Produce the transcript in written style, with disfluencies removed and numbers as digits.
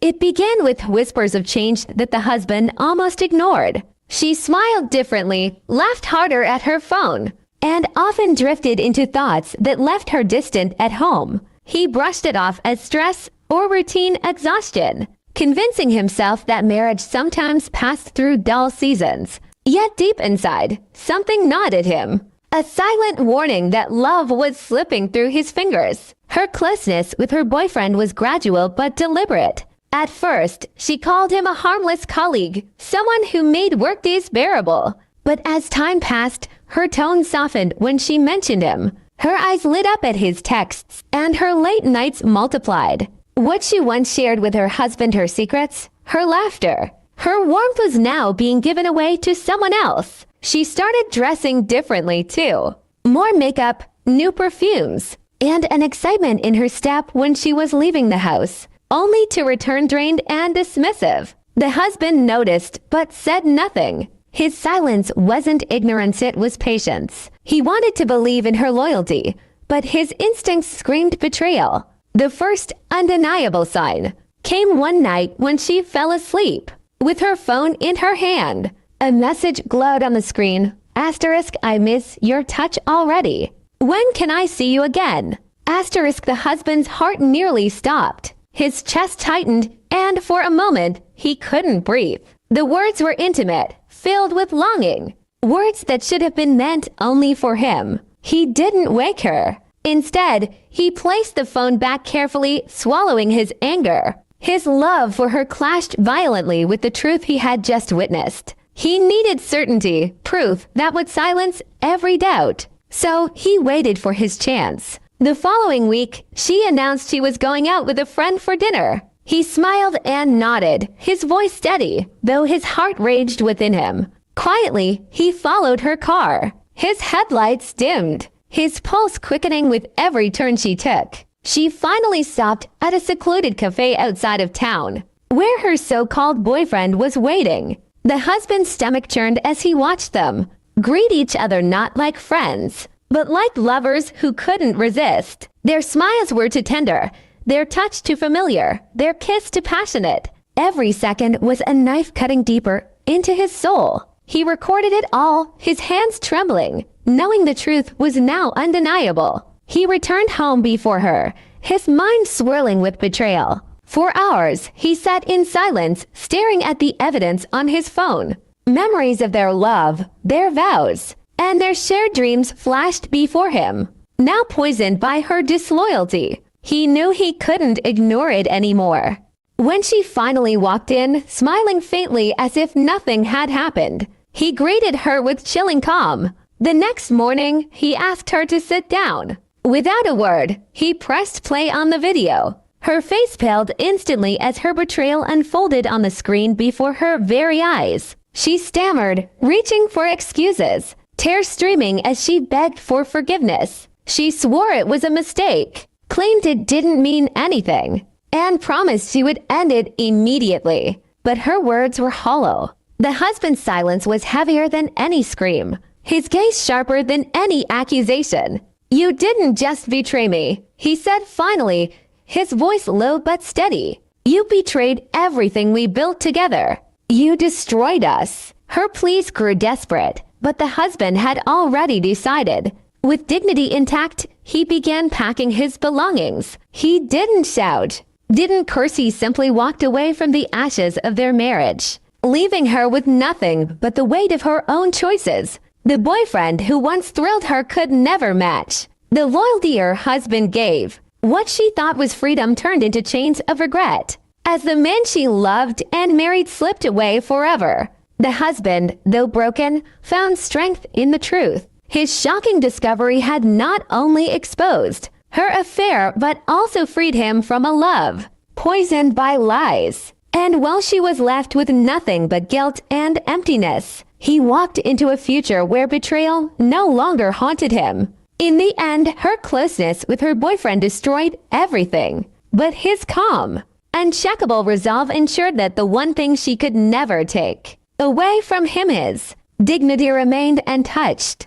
It began with whispers of change that the husband almost ignored. She smiled differently, laughed harder at her phone, and often drifted into thoughts that left her distant at home. He brushed it off as stress or routine exhaustion, convincing himself that marriage sometimes passed through dull seasons. Yet deep inside, something gnawed at him. A silent warning that love was slipping through his fingers. Her closeness with her boyfriend was gradual but deliberate. At first, she called him a harmless colleague, someone who made workdays bearable. But as time passed, her tone softened when she mentioned him. Her eyes lit up at his texts, and her late nights multiplied. What she once shared with her husband, her secrets, her laughter, her warmth was now being given away to someone else. She started dressing differently too. More makeup, new perfumes, and an excitement in her step when she was leaving the house, only to return drained and dismissive. The husband noticed but said nothing. His silence wasn't ignorance, it was patience. He wanted to believe in her loyalty, but his instincts screamed betrayal. The first undeniable sign came one night when she fell asleep, with her phone in her hand. A message glowed on the screen. Asterisk, I miss your touch already. When can I see you again? Asterisk, the husband's heart nearly stopped. His chest tightened, and for a moment, he couldn't breathe. The words were intimate, filled with longing. Words that should have been meant only for him. He didn't wake her. Instead, he placed the phone back carefully, swallowing his anger. His love for her clashed violently with the truth he had just witnessed. He needed certainty, proof that would silence every doubt. So he waited for his chance. The following week, she announced she was going out with a friend for dinner. He smiled and nodded, his voice steady, though his heart raged within him. Quietly, he followed her car. His headlights dimmed, his pulse quickening with every turn she took. She finally stopped at a secluded cafe outside of town, where her so-called boyfriend was waiting. The husband's stomach churned as he watched them, greet each other not like friends, but like lovers who couldn't resist. Their smiles were too tender, their touch too familiar, their kiss too passionate. Every second was a knife cutting deeper into his soul. He recorded it all, his hands trembling, knowing the truth was now undeniable. He returned home before her, his mind swirling with betrayal. For hours, he sat in silence, staring at the evidence on his phone. Memories of their love, their vows, and their shared dreams flashed before him. Now poisoned by her disloyalty, he knew he couldn't ignore it anymore. When she finally walked in, smiling faintly as if nothing had happened, he greeted her with chilling calm. The next morning, he asked her to sit down. Without a word, he pressed play on the video. Her face paled instantly as her betrayal unfolded on the screen before her very eyes. She stammered, reaching for excuses, tears streaming as she begged for forgiveness. She swore it was a mistake, claimed it didn't mean anything, and promised she would end it immediately. But her words were hollow. The husband's silence was heavier than any scream, his gaze sharper than any accusation. You didn't just betray me, he said finally, his voice low but steady. You betrayed everything we built together. You destroyed us. Her pleas grew desperate, but the husband had already decided. With dignity intact, he began packing his belongings. He didn't shout, didn't curse, he simply walked away from the ashes of their marriage, leaving her with nothing but the weight of her own choices. The boyfriend who once thrilled her could never match the loyalty her husband gave. What she thought was freedom turned into chains of regret, as the man she loved and married slipped away forever. The husband, though broken, found strength in the truth. His shocking discovery had not only exposed her affair, but also freed him from a love poisoned by lies. And while she was left with nothing but guilt and emptiness, he walked into a future where betrayal no longer haunted him. In the end, her closeness with her boyfriend destroyed everything, but his calm, unshakable resolve ensured that the one thing she could never take away from him, his dignity, remained untouched.